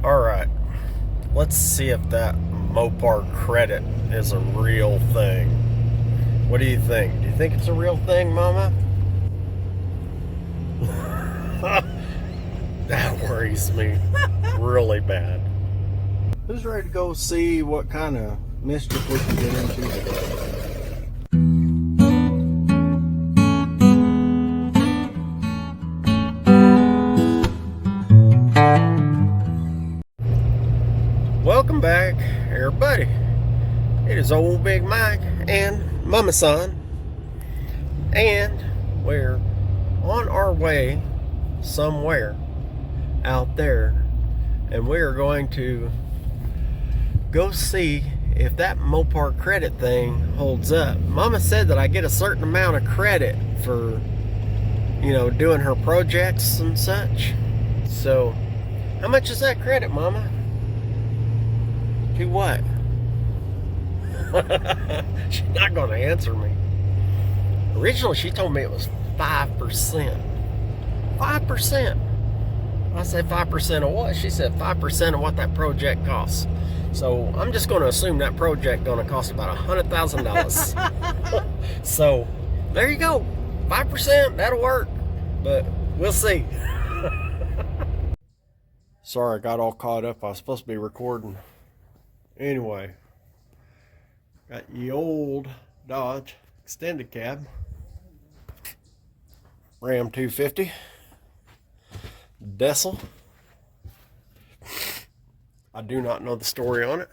Alright, let's see if that Mopar credit is a real thing. What do you think? Do you think it's a real thing, Mama? That worries me really bad. Who's ready to go see what kind of mischief we can get into today? Welcome back, everybody. It is old Big Mike and Mama Son, and we're on our way somewhere out there, and we are going to go see if that Mopar credit thing holds up. Mama said that I get a certain amount of credit for, doing her projects and such. So, how much is that credit, Mama? To what? She's not going to answer me. Originally, she told me it was 5%. 5%. I said 5% of what? She said 5% of what that project costs. So I'm just going to assume that project going to cost about $100,000. So there you go. 5%, that'll work. But we'll see. Sorry, I got all caught up. I was supposed to be recording. Anyway, got the old Dodge extended cab, Ram 250, Diesel. I do not know the story on it.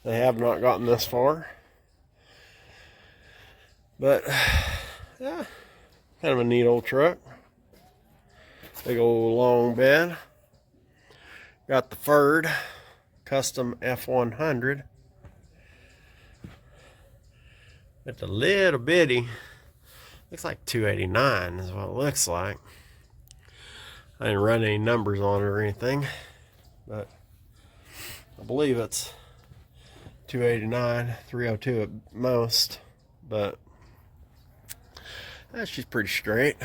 They have not gotten this far. But, yeah, kind of a neat old truck. Big old long bed. Got the Ford Custom F100. It's a little bitty. Looks like 289 is what it looks like. I didn't run any numbers on it or anything, but I believe it's 289, 302 at most. But she's pretty straight,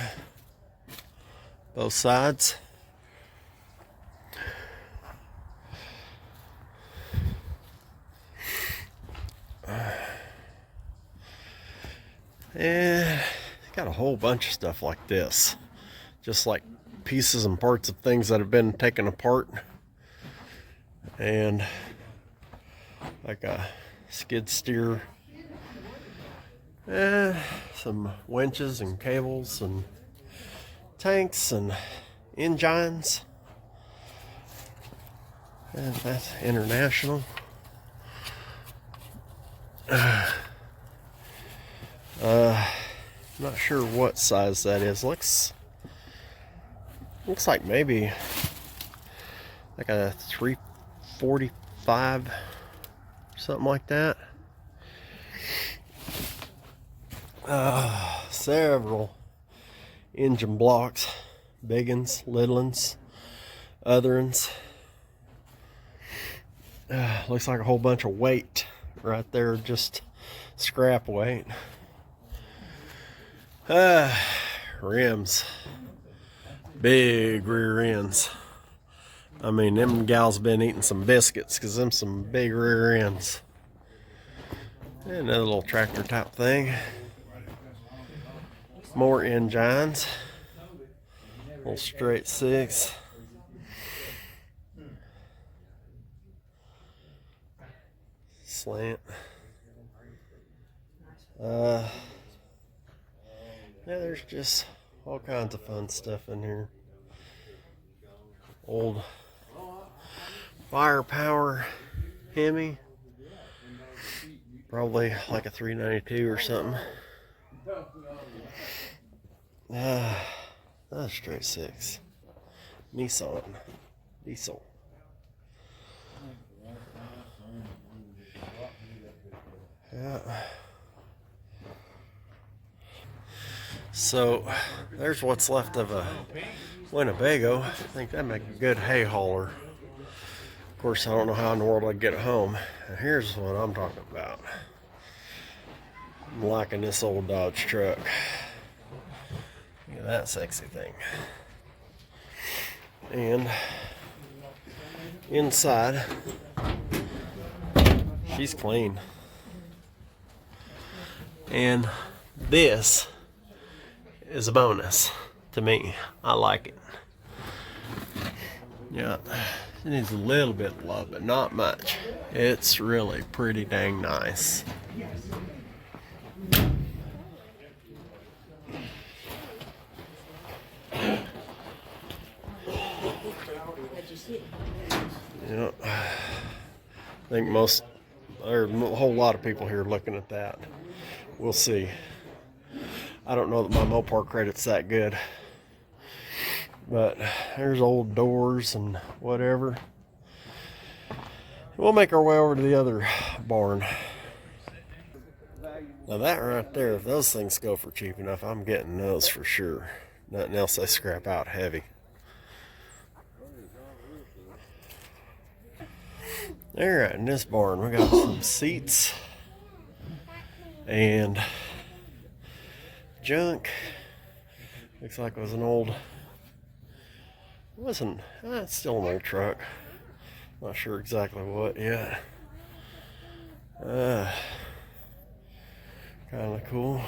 both sides. And got a whole bunch of stuff like this, just like pieces and parts of things that have been taken apart, and like a skid steer, some winches and cables and tanks and engines, and that's international. Not sure what size that is. Looks like maybe like a 345, something like that. Several engine blocks, big uns, little uns, other uns. Looks like a whole bunch of weight right there, just scrap weight. Rims, big rear ends. I mean, them gals been eating some biscuits, because them some big rear ends. And another little tractor type thing. More engines. Little straight six. Slant. Yeah, there's just all kinds of fun stuff in here. Old firepower Hemi, probably like a 392 or something. That's straight six. Nissan diesel. Yeah. So there's what's left of a Winnebago. I think that'd make a good hay hauler. Of course, I don't know how in the world I'd get it home. And here's what I'm talking about. I'm liking this old Dodge truck. Look at that sexy thing. And inside, she's clean. And this is a bonus to me. I like it. Yeah, it needs a little bit of love, but not much. It's really pretty dang nice. Yeah, I think there's a whole lot of people here looking at that. We'll see. I don't know that my Mopar credit's that good. But there's old doors and whatever. We'll make our way over to the other barn. Now that right there, if those things go for cheap enough, I'm getting those for sure. Nothing else they scrap out heavy. Alright, in this barn we got some seats and junk. Looks like it was an old, it's still an old truck. Not sure exactly what yet. Kind of cool.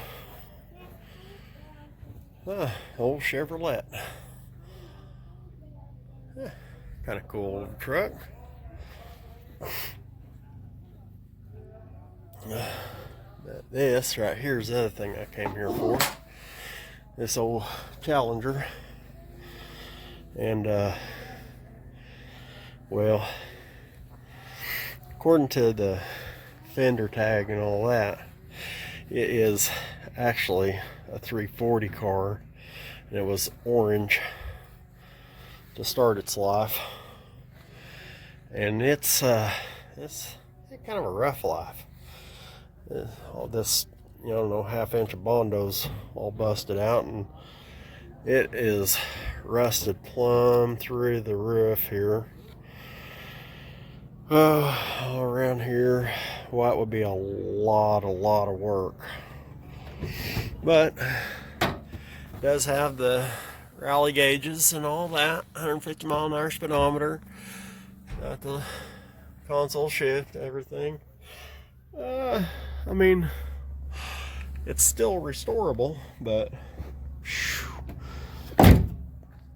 Old Chevrolet. Kind of cool old truck. This right here is the other thing I came here for. This old Challenger. And well, according to the fender tag and all that, it is actually a 340 car, and it was orange to start its life. And it's kind of a rough life. All this, I don't know, half-inch of Bondo's all busted out, and it is rusted plumb through the roof here. All around here, well, that would be a lot of work. But it does have the rally gauges and all that, 150 mile an hour speedometer. Got the console shift, everything. I mean, it's still restorable, but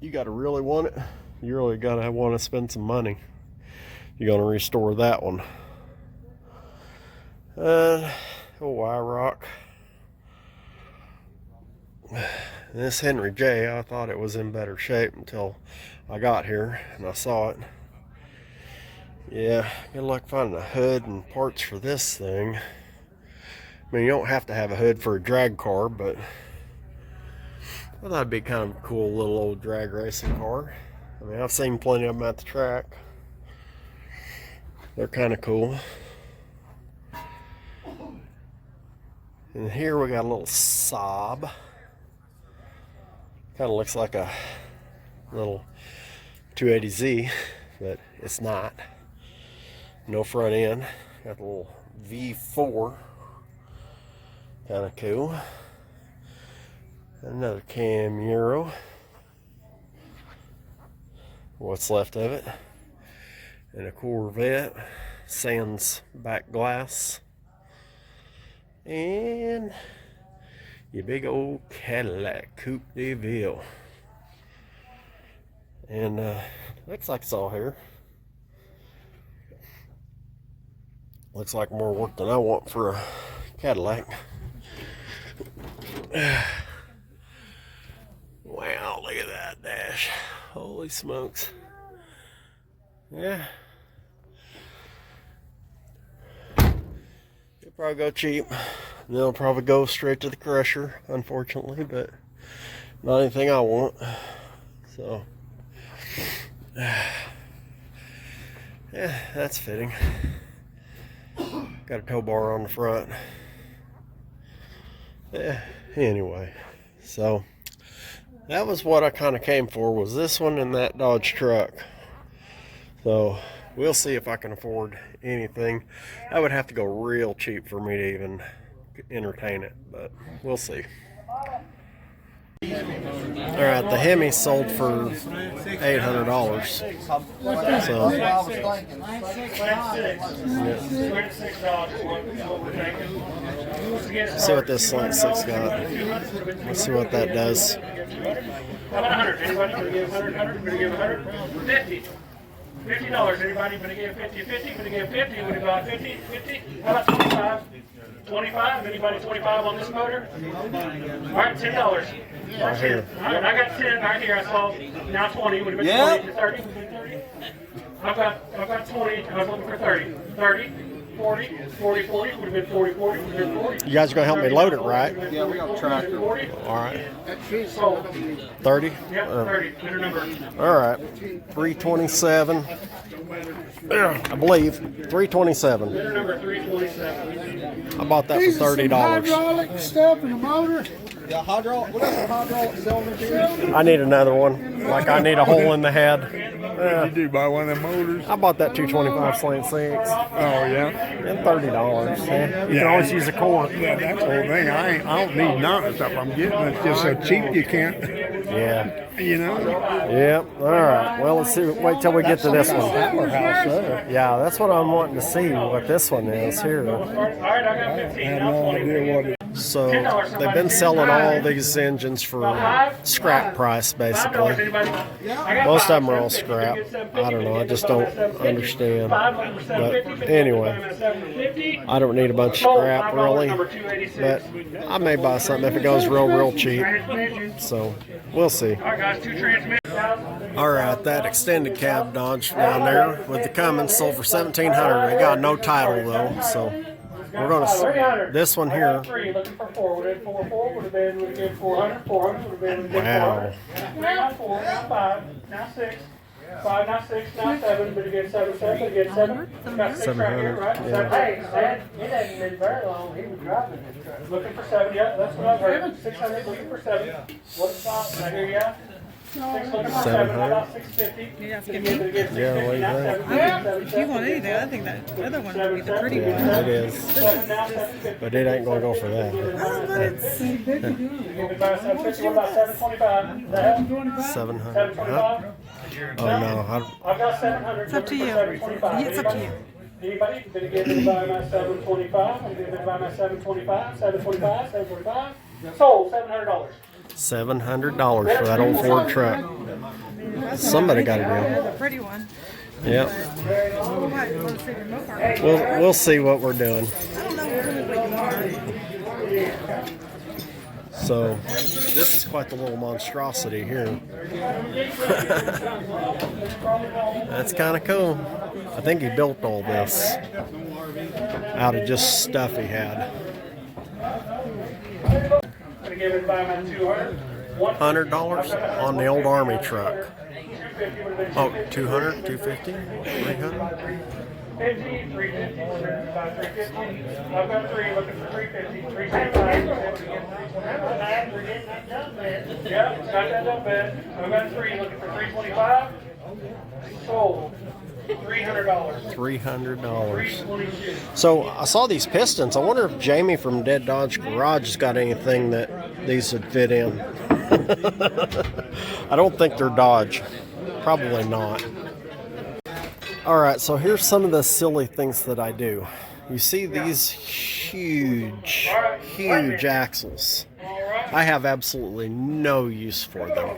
you gotta really want it. You really gotta want to spend some money. You're gonna restore that one. Y-Rock. This Henry J, I thought it was in better shape until I got here and I saw it. Yeah, good luck finding a hood and parts for this thing. I mean, you don't have to have a hood for a drag car, but I thought it'd be kind of a cool little old drag racing car. I mean, I've seen plenty of them at the track. They're kind of cool. And here we got a little Saab. Kind of looks like a little 280Z, but it's not. No front end. Got a little V4. Kind of cool. Another Camaro. What's left of it. And a Corvette. Sans back glass. And your big old Cadillac Coupe de Ville. And looks like it's all here. Looks like more work than I want for a Cadillac. Wow, look at that dash. Holy smokes. Yeah. It'll probably go cheap. They'll probably go straight to the crusher, unfortunately, but not anything I want. So, yeah, that's fitting. Got a tow bar on the front. Yeah, anyway, so that was what I kind of came for, was this one and that Dodge truck. So we'll see if I can afford anything. I would have to go real cheap for me to even entertain it, but we'll see. All right, the Hemi sold for $800. So, yeah. See what this Slant 6 got. Let's see what that does. How about 100? Anybody gonna give 100? 100? Gonna give 100? 50. $50. Anybody gonna give 50? 50? Gonna give 50? Would you buy 50? 50? How about 25? 25? Anybody 25 on this motor? All right, $10. Right here. All right, I got 10 right here. I saw now 20. Would have been 20 to 30? Would have been 30? I've got 20. I was looking for 30. 30. 40, 40, 40, would have been 40, 40, would have been 40. You guys are going to help me load it, right? Yeah, we got a tractor. All right. Sold. 30? Yep, 30. Better number. All right. 327. I believe. 327. Better number 327. I bought that for $30. Hydraulic stuff in the motor. Yeah, hydraulic. What else is hydraulic cylinder? I need another one. Like I need a hole in the head. You do buy one of them motors? I bought that 225 Slant 6. Oh, yeah? And $30. Yeah. You can always use a cord. Yeah, that's the whole thing. I don't need none of the stuff I'm getting. It's just so cheap you can't, Yeah. you know? Yep. All right. Well, let's see. Wait till we get to this one. Powerhouse there. Yeah, that's what I'm wanting to see, what this one is here. All right, I got 15. I have no idea what it is. So they've been selling all these engines for scrap price, basically. Most of them are all scrap. I don't know. I just don't understand. But anyway, I don't need a bunch of scrap, really. But I may buy something if it goes real cheap. So we'll see. All right, that extended cab Dodge down there with the Cummins sold for $1,700. They got no title though, so we're gonna see this one here. Looking for 4. Would have been 4. Would have been 400. 400 would have been Wow. 400. Now 4. Now 5. Now 6. 5. Now 6. Now 7. But again 7. 7. But again 7. Got 6 right here, right? Yeah. Hey, Dad, it hasn't been very long. He was driving this truck. Looking for 7. Yeah, that's what I've heard. 600. Looking for 7. What's up? Right here, yeah. 6 looking for 7. How about 650? Yeah, what do you think? If you want anything, I think that other one would be the pretty one. Yeah, it is. But it ain't gonna go for that. Oh, but it's... What about 725? 700. Huh? Oh no. I've got 700. It's up to you. It's up to you. Anybody? Gonna give me by my 725. I'm gonna buy my 725. 725. 725. Sold. $700. $700 for that old Ford truck. Somebody got a deal. The pretty one. Yep. Oh, what? Let's see your Mopar. We'll see what we're doing. I don't know really what you are. So this is quite the little monstrosity here. That's kind of cool. I think he built all this out of just stuff he had. $100 on the old Army truck. Oh, 200, 250, 300. 50, 350, 350. I've got 3 looking for 350, 375. Yeah, got that dump bed. I've got 3 looking for 325. Sold. $300. $300. So I saw these pistons. I wonder if Jamie from Dead Dodge Garage has got anything that these would fit in. I don't think they're Dodge. Probably not. All right, so here's some of the silly things that I do. You see these huge axles. I have absolutely no use for them.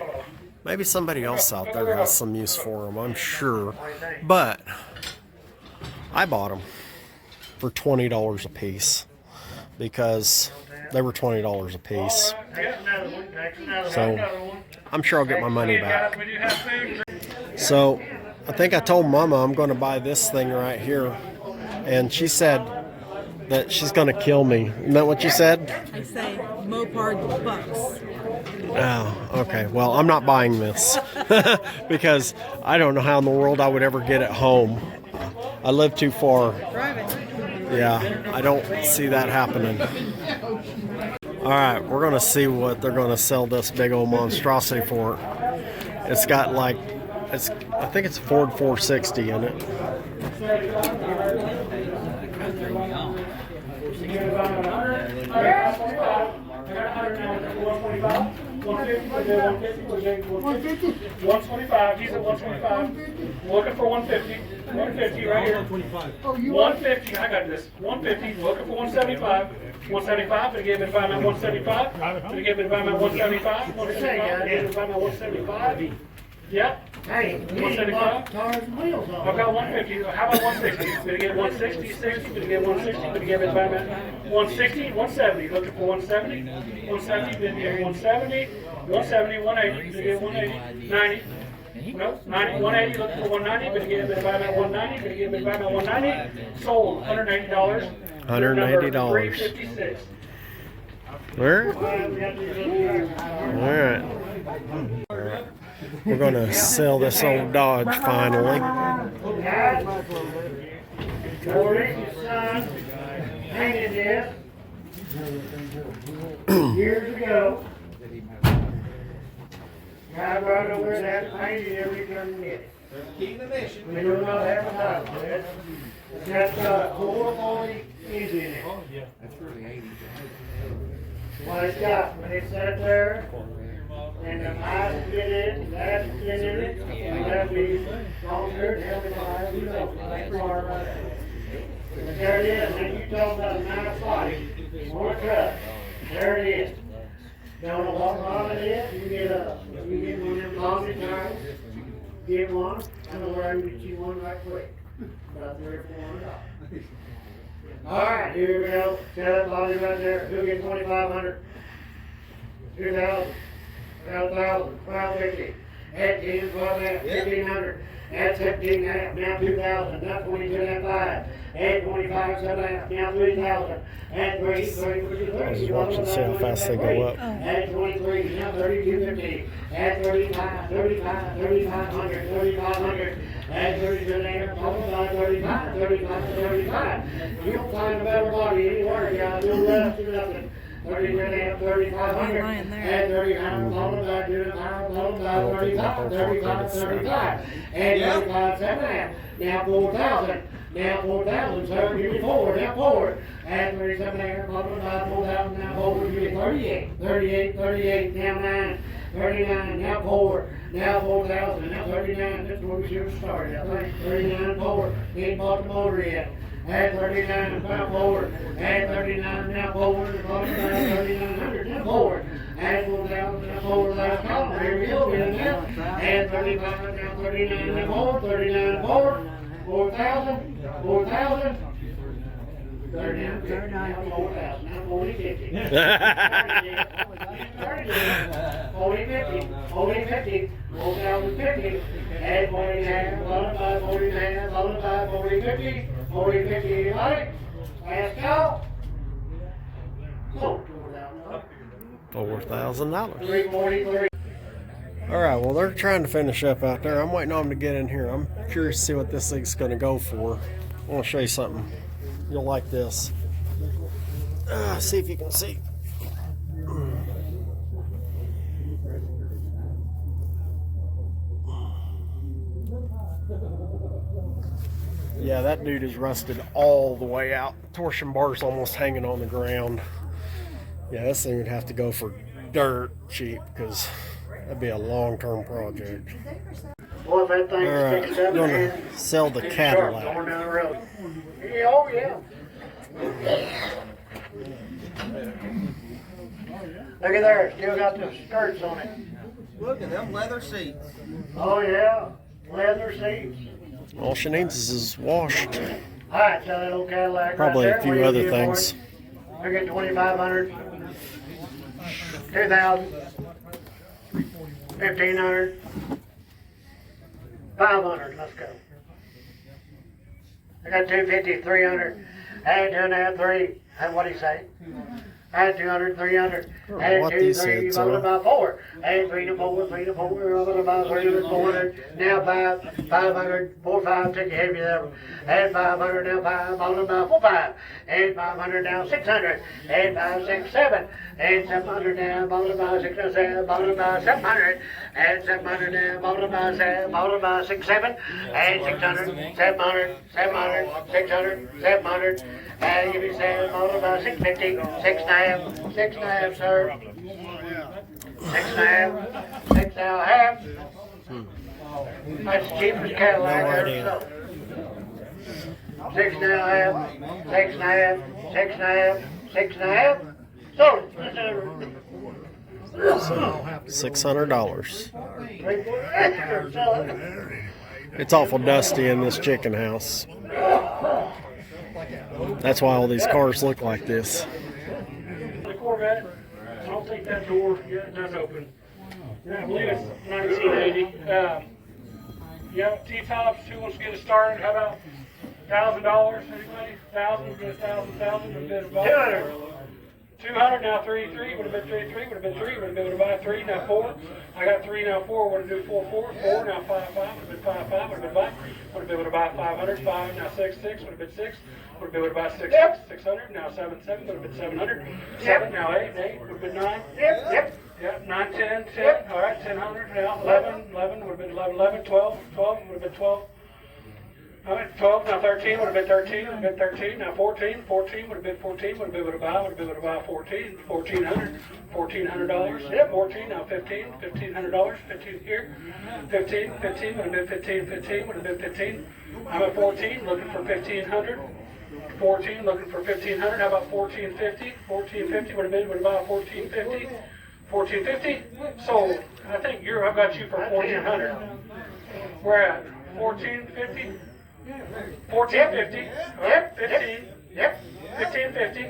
Maybe somebody else out there has some use for them, I'm sure. But I bought them for $20 a piece because they were $20 a piece. So I'm sure I'll get my money back. So I think I told Mama I'm going to buy this thing right here. And she said that she's going to kill me. Isn't that what you said? I say Mopar bucks. Oh, okay. Well, I'm not buying this because I don't know how in the world I would ever get it home. I live too far. Drive it. Yeah, I don't see that happening. All right, we're going to see what they're going to sell this big old monstrosity for. It's got like, I think it's a Ford 460 in it. 150, we'll do 150, we'll do 150. 125, he's at 125. Looking for 150. 150 right here. Oh, you 150, I got this. 150, looking for 175. 175, gonna give it by my 175. Gonna give it by my 175. 175, give it by my 175. Yep. Hey, you need to 175. block tires and wheels off. I've got 150. How about 160? Gonna get 160, 60. Gonna get 160. Gonna give it by my 160, 170. Looking for 170. 170. Gonna get 170. 170, 180. Gonna get 180. 90. No, 90, 180. Looking for 190. Gonna give it by my 190. Gonna give it by my 190. Sold. $180. $180. 356. Where? All right. We're gonna sell this old Dodge finally. Corey's son painted this years ago. Guy brought over and had it painted every time we get it. We do not have a title for it. It's got 440 E's in it. What it's got, when it's sat there, and the eyes fit in, that's fit in it, that'd be longer, healthy eyes, you know, that's far right there. But there it is, and you talk about a nice body, more truck, there it is. Don't know what model it is, you get one of them long tires, get one, I know where I can get you one right quick, about $300 or $400. Alright, here we go, set that body right there, who'll get 2,500, 2,000. 12,000, 1250, add 10, 12 half, 1,500, add 17 half, now 2,000, now 22 and a half, 5, add 25, 7 half, now 3,000, add 30, 30, 30, Just watch and see how fast they go up. add 23, now 3250, add 35, 35, 3,500, 3,500, add 32 and a half, 35, 35, 35. You'll find a better body anywhere, y'all, do less to nothing. 30 and a half, 3,500, add 39, followed by 35, followed by 35, 35, 35, add 35, 7 half, now 4,000, now 4,000, sir, give me 4, now 4, add 37 half, followed by 4,000, now 4, give me 38, 38, 38, now 9, 39, now 4, now 4,000, now 39, that's where we should have started, I think, 39, 4, ain't bought the motor yet. Add 39, now forward. Add 39, now forward. 3,900, now forward. Add 4,000, now forward. Last column. Here we go. Get it now. Add 35, now 39, now forward. 39, forward. 4,000. 4,000. 39, 50. Now 4,000. Now 40, 50. 40, 50. 40, 50. 4,050. Add 40 half. Followed by 40 half. Followed by 40, 50. 40, 50, anybody? Last call. $4,000. 343. All right. Well, they're trying to finish up out there. I'm waiting on them to get in here. I'm curious to see what this thing's going to go for. I want to show you something. You'll like this. See if you can see. Yeah, that dude is rusted all the way out. Torsion bar's almost hanging on the ground. Yeah, this thing would have to go for dirt cheap because that'd be a long-term project. Boy, if that thing Alright, sticks we're up, gonna man, sell the it's sharp Cadillac. going down the road. Yeah, oh yeah. Look at there, it's still got the skirts on it. Look at them leather seats. Oh yeah, leather seats. All she needs is washed. Alright, so that old Cadillac Probably right a there, few what other do you get for things. it? I get 2,500, 2,000, 1,500, 500. Let's go. I got 250, 300. Add 2.5, 3. And what do you say? Add 200, 300. Add what 2, he 3, said, followed son. by 4. Add 3 to 4, 3 to 4, followed by 300, 400. Now 5, 500, 4, 5. Take a heavy level. Add 500, now 5, followed by 4, 5. Add 500, now 600. Add 5, 6, 7. Add 700 now, followed by 6, 7, followed by 700. Add 700 now, followed by 7, followed by 6, 7. Add 600, 700, 700, 600, 700. And give me 7, followed by 650, 6.5, 6.5, sir. 6.5, 6.5. That's the cheapest Cadillac No I ever idea. sold. 6.5, 6.5, 6.5, 6.5. Sold it. $600. 3/4 extra. Sell it. It's awful dusty in this chicken house. That's why all these cars look like this. The Corvette, I don't think that door yet does open. I believe it's 1980. Yeah, T-tops, who wants to get it started? How about $1,000? Anybody? 1,000, get 1,000, would have been about 200, now 3, would have been 3, would have been 3, would have been able to buy 3, now 4. I got 3, now 4, would have do 4, 4, now 5, would have been 5, would have been 5, would have been able to buy 500, 5, now 6, would have been 6, would have been able to buy 600, now 7, would have been 700, 7, now 8, would have been 9. Yep, 9, 10, all right, 1000, now 11, would have been 11, 12, would have been 12. All right, 12, now 13, would have been 13, now 14, would have been 14, would have been able to buy 14, $1,400. Yep, 14, now 15, $1,500, 15 here, 15, would have been 15, would have been 15. I'm at 14, looking for 1,500. 14, looking for 1,500. How about 1450? 1450 would have been able to buy 1450. 1450. So I think I've got you for 1,400. We're at 1450. 1450. All right, 15. Yep. 1550.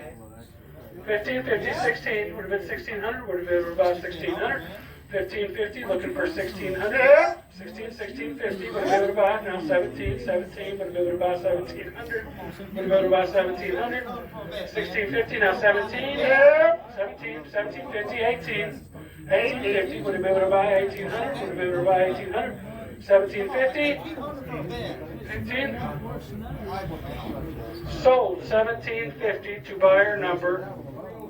1550. 16 would have been 1,600. Would have been about 1,600. 1550. Looking for 1,600. 1650. Would have been able to buy now 17. Would have been able to buy 1,700. Would have been able to buy 1,700. 1650. Now 17. 1750. 1850. Would have been able to buy 1,800. Would have been able to buy 1,800. 1750. 15. Sold 1750 to buyer number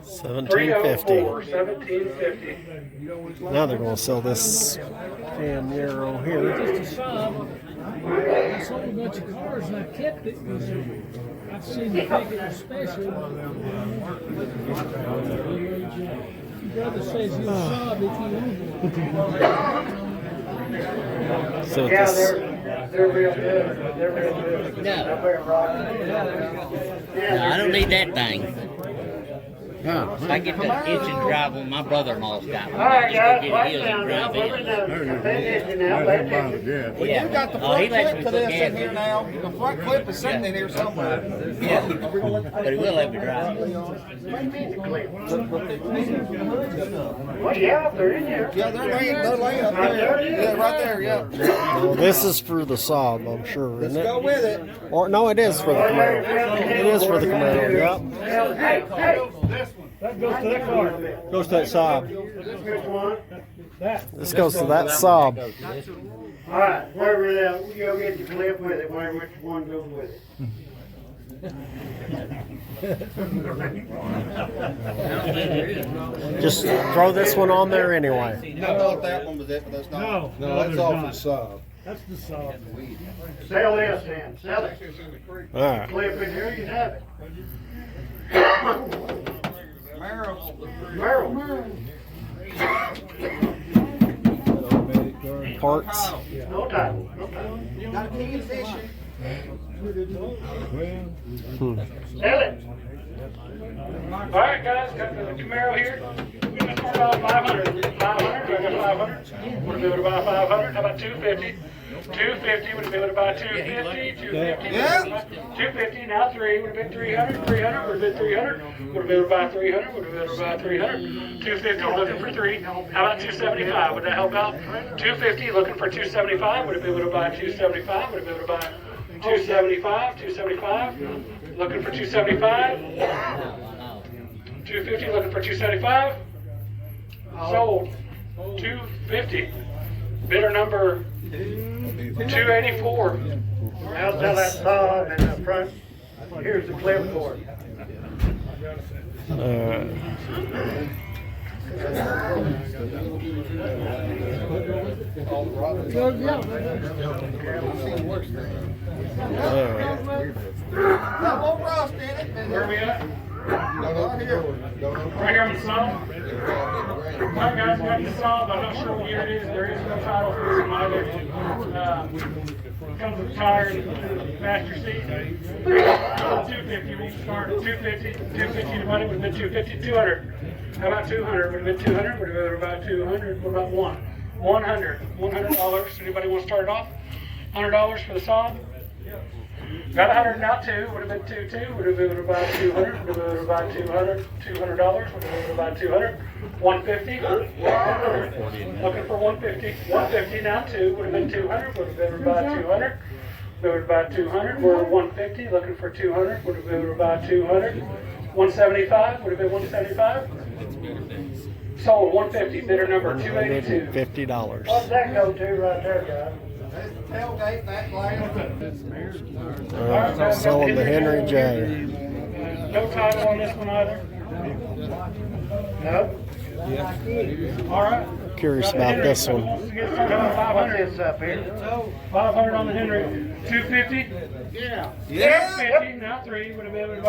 304. 1750. Now they're going to sell this Camaro here. Just a sub. I sold a bunch of cars and I kept it because I seen the think it was special. Your brother says he'll sub if you want one. So Yeah, this, they're real good. They're real good. No, I don't need that thing. I get the engine drive one. My brother-in-law's got one. All right, guys, Just watch go get down it now. and Put drive it in. down. Pay attention now. Pay attention. Yeah. You got the Oh, front he lets clip me to put this gas in here in. now. The front clip is sitting in here somewhere. Yeah. But he will let me drive. Well, yeah, they're in there. Yeah, they're laying up there. Yeah, right there, yeah. well, this is for the Saab, I'm sure, isn't Go it? with it. Or no, it is for the Camaro. It is for the Camaro. Yep. Hey, hey. That goes to that car. Goes to that Saab. Which one? This goes to that Saab. All right, wherever that, you go get the clip with it, whatever which one goes with it. Just throw this one on there anyway. I thought that one was it, but that's not. No, that's off the Saab. That's the Saab. Sell this then, sell it. All right. Clip in here, you have it. Merrill. Parts. No title, no title. Got a key ignition. Sell it. All right, guys, got the Camaro here. We're going to start off 500. 500, I got 500. Would have been able to buy 500. How about 250? 250, would have been able to buy 250. 250, Yeah. 250, now 3, would have been 300. 300, would have been 300. Would have been able to buy 300. Would have been able to buy 300. 250, looking for 3. How about 275? Would that help out? 250, looking for 275. Would have been able to buy 275. Would have been able to buy 275. 275, looking for 275. 250, looking for 275. Sold. 250. Bidder number 284. Now sell that saw and the front. Here's the clip for it. Got a little rust in it. Where are we at? Got a little Right here on the saw. Alright guys, got the saw, but I'm not sure what year it is. There is no title for it either. Comes with tires and passenger seat. 250, we start at 250. 250 the money would have been 250. 200. How about 200? Would have been 200. Would have been about 200. What about one? 100. $100. Anybody want to start it off? $100 for the saw. Got 100 now too. Would have been 2. Would have been about 200. Would have been about 200. $200. Would have been about 200. 150. Looking for 150. 150 now 2. Would have been 200. Would have been about 200. Would have been about 200. We're at 150. Looking for 200. Would have been about 200. 175. Would have been 175. Sold 150. Bidder number 282. $50. What's that go to right there, guys? Tailgate, that glass. Selling the Henry J. No title on this one either. No. Alright. Curious about this one. 500 up here. 500 on the Henry. 250? Yeah. 250, now 3 would have been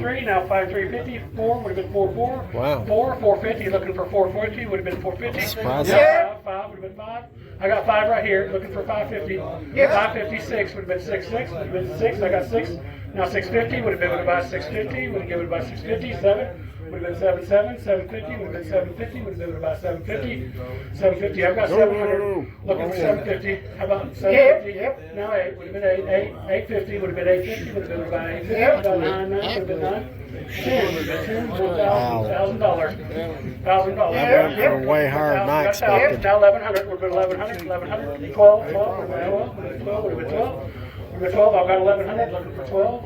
3, now 5, 350, 4 would have been 4, 4. Wow. 4, 450, looking for 450, would have been 450. Surprising. Now 5 would have been 5. I got 5 right here, looking for 550. 556 would have been 6, 6, would have been 6, I got 6. Now 650 would have been about 650, would have given about 650, 7. Would have been 750, would have been 750, would have been about 750, 750. I've got 700, looking for 750. How about 750? Now 8, would have been 850, would have been 850, would have been about 850, about 9, would have been 9. 10, would have been 10, $1,000. That went for way higher than I expected. Now 1100, would have been 1100, 12, would have been 12, would have been 12. 12, I've got 1100, looking for 12.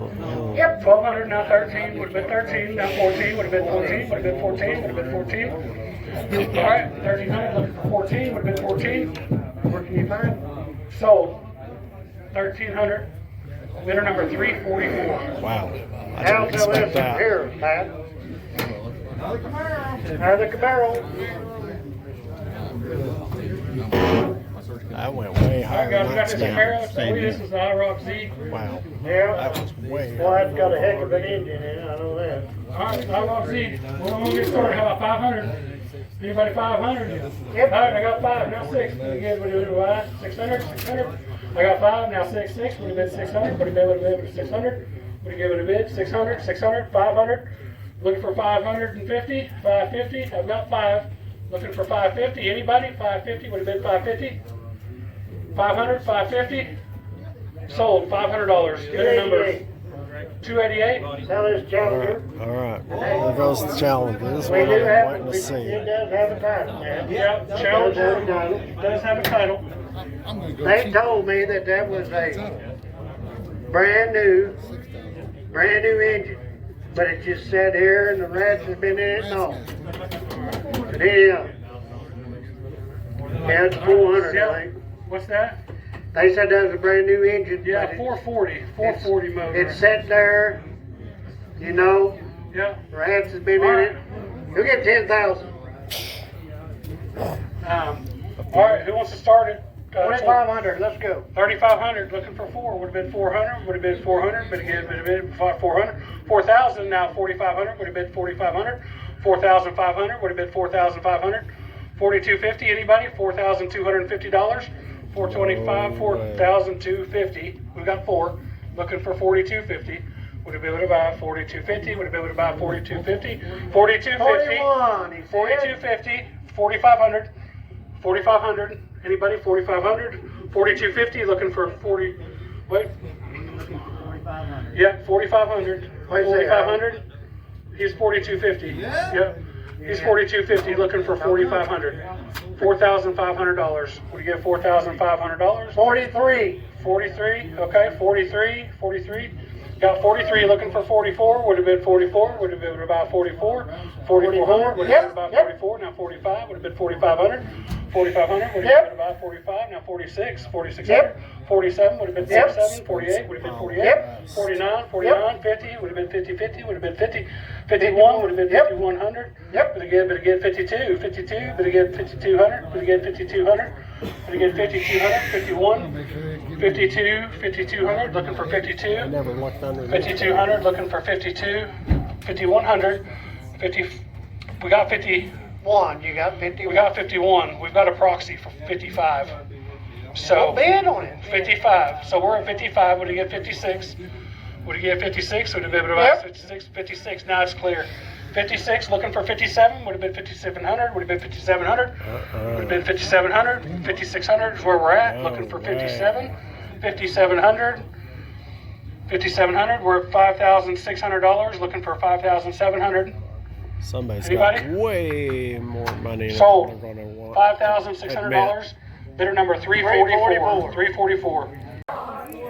Yep, 1200, now 13, would have been 13, now 14, would have been 14, would have been 14, would have been 14. Alright, 1300, looking for 14, would have been 14. Where can you find? Sold. 1300. Bidder number 344. Wow. I didn't expect that. Here, Pat. Another Camaro. That went way higher Alright guys, than we I got this Camaro. expected. This is the IROC Z. Wow. Yeah. That was way Well, higher. that's got a heck of an engine in it, I know that. Alright, IROC Z. Well, I'm gonna get started. How about 500? Anybody 500? Yep. Alright, I got 5, now 6. Again, what do we do? 600, 600. I got 5, now 6, 6. Would have been 600. Would have been 600. Would have given a bid. 600, 600, 500. Looking for 550, 550. I've got 5. Looking for 550. Anybody? 550. Would have been 550. 500, 550. Sold. $500. Bidder number 288. Sell this Challenger. All right. There goes the Challenger. This is We what do I'm have, waiting to it see. does have a title, man. Yeah, Challenger does have a title. They told me that that was a brand new engine, but it just sat here and the rats has been in it and all. But anyhow, yeah, it's 400, I think. What's that? They said that was a brand new engine. Yeah, but it- 440 motor. It's sat there, you know, Yeah. rats has been in it. You'll get 10,000. All right, who wants to start it? 2,500, let's go. 3,500, looking for 4, would have been 400, would have been 400, but again, would have been 400. 4,000, now 4,500, would have been 4,500. 4,500, would have been 4,500. 4,250, anybody? $4,250. 425, 4,250. We got 4, looking for 4,250. Would have been able to buy 4,250, would have been able to buy 4,250. 4,250, 41, he said. 4,250, 4,500, 4,500. Anybody? 4,500, 4,250. Looking for 40. What? 4,500. Yeah, 4,500. What's that? 4,500. He's 4,250. Yeah. He's 4,250. Looking for 4,500. $4,500. Would you get $4,500? 43. 43. Okay. 43. 43. Got 43. Looking for 44. Would have been 44. Would have been about 44. 4,400. Would have been about 44. Now 45. Would have been 4,500. 4,500 would have been about 45, now 46, 4,600, 47 would have been 47, 48 would have been 48, 49, 49, 50 would have been 50, 50 would have been 50, 51 would have been 5,100, but again 52, 52, but again 5,200, but again 5,200, but again 5,200, 51, 52, 5,200, looking for 52, I never looked under 5,200, looking for 52, 5,100, 50. We got 50. You got 50. We got 51. We've got a proxy for 55. So bid on it. 55. So we're at 55. Would he get 56? Would he get 56? Would have been about 56. 56. Now it's clear. 56. Looking for 57. Would have been 5,700. Would have been 5,700. Would have been 5,700. 5,600 is where we're at. Looking for 57. 5,700. 5,700. We're at $5,600. Looking for 5,700. Somebody's Anybody? got way more money than Sold. they're going to want. $5,600. Bidder number 344. 344.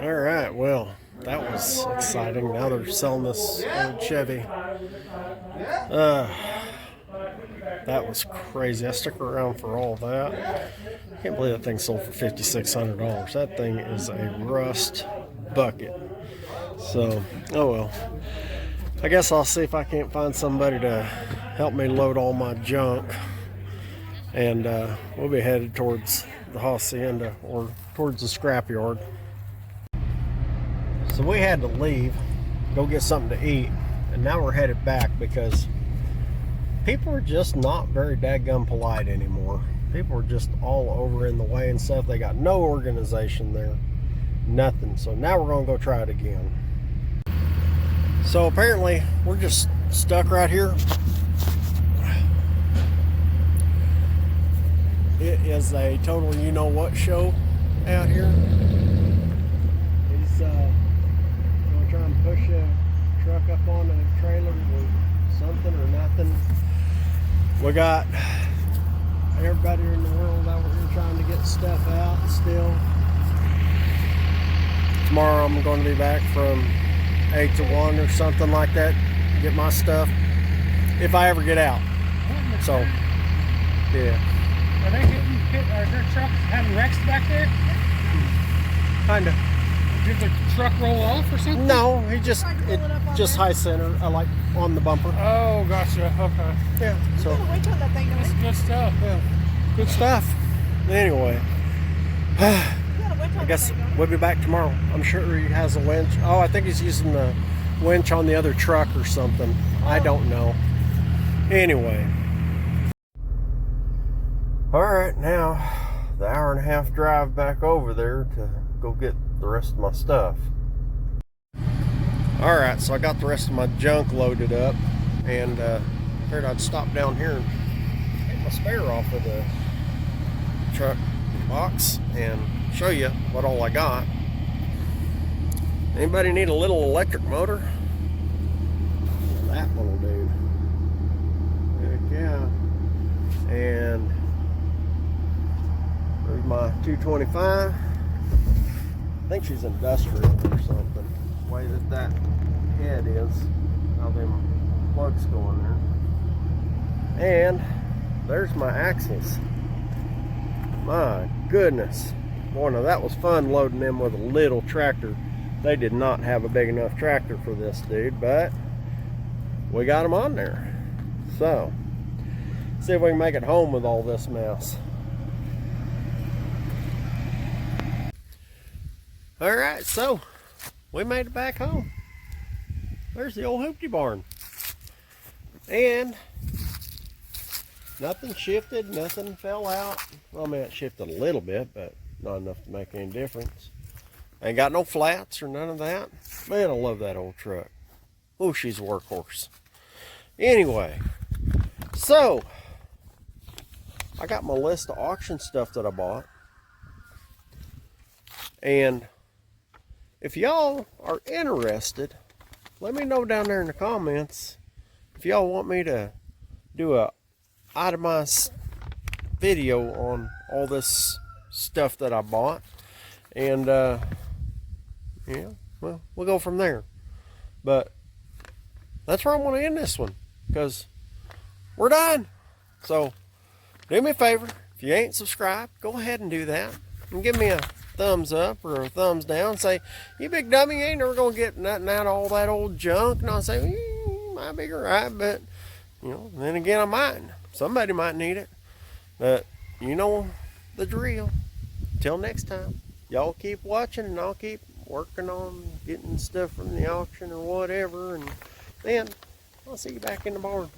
All right, well, that was exciting. Now they're selling this old Chevy. That was crazy. I stuck around for all that. I can't believe that thing sold for $5,600. That thing is a rust bucket. So, oh well. I guess I'll see if I can't find somebody to help me load all my junk. And we'll be headed towards the hacienda or towards the scrapyard. So we had to leave, go get something to eat, and now we're headed back because people are just not very dadgum polite anymore. People are just all over in the way and stuff. They got no organization there, nothing. So now we're gonna go try it again. So apparently we're just stuck right here. It is a total you-know-what show out here. He's gonna try and push a truck up on a trailer with something or nothing. We got everybody in the world out here trying to get stuff out still. Tomorrow I'm going to be back from 8 to 1 or something like that, get my stuff, if I ever get out. So, yeah. Are they getting hit? Are their trucks having wrecks back there? Kinda. Did the truck roll off or something? No, it just high center, like on the bumper. Oh, gotcha. Okay. Yeah, so. That's good stuff. Yeah, good stuff. Anyway, I guess we'll be back tomorrow. I'm sure he has a winch. Oh, I think he's using the winch on the other truck or something. I don't know. Anyway. Alright, now the hour and a half drive back over there to go get the rest of my stuff. Alright, so I got the rest of my junk loaded up and figured I'd stop down here and take my spare off of the truck box and show you what all I got. Anybody need a little electric motor? That little dude. Heck yeah. And there's my 225. I think she's industrial or something. The way that head is, how them plugs go in there. And there's my axles. My goodness. Boy, now that was fun loading them with a little tractor. They did not have a big enough tractor for this dude, but we got them on there. So, see if we can make it home with all this mess. Alright, so we made it back home. There's the old hoopty barn. And nothing shifted, nothing fell out. Well, I mean, it shifted a little bit, but not enough to make any difference. Ain't got no flats or none of that. Man, I love that old truck. Oh, she's a workhorse. Anyway, so I got my list of auction stuff that I bought. And if y'all are interested, let me know down there in the comments if y'all want me to do a itemized video on all this stuff that I bought. And yeah, well, we'll go from there. But that's where I'm going to end this one, because we're done. So do me a favor, if you ain't subscribed, go ahead and do that and give me a thumbs up or a thumbs down. Say, you big dummy, you ain't never gonna get nothing out of all that old junk. And I'll say, you might be right, but you know, then again, I might. Somebody might need it. But you know the drill. Till next time, y'all keep watching and I'll keep working on getting stuff from the auction or whatever. And then I'll see you back in the barn.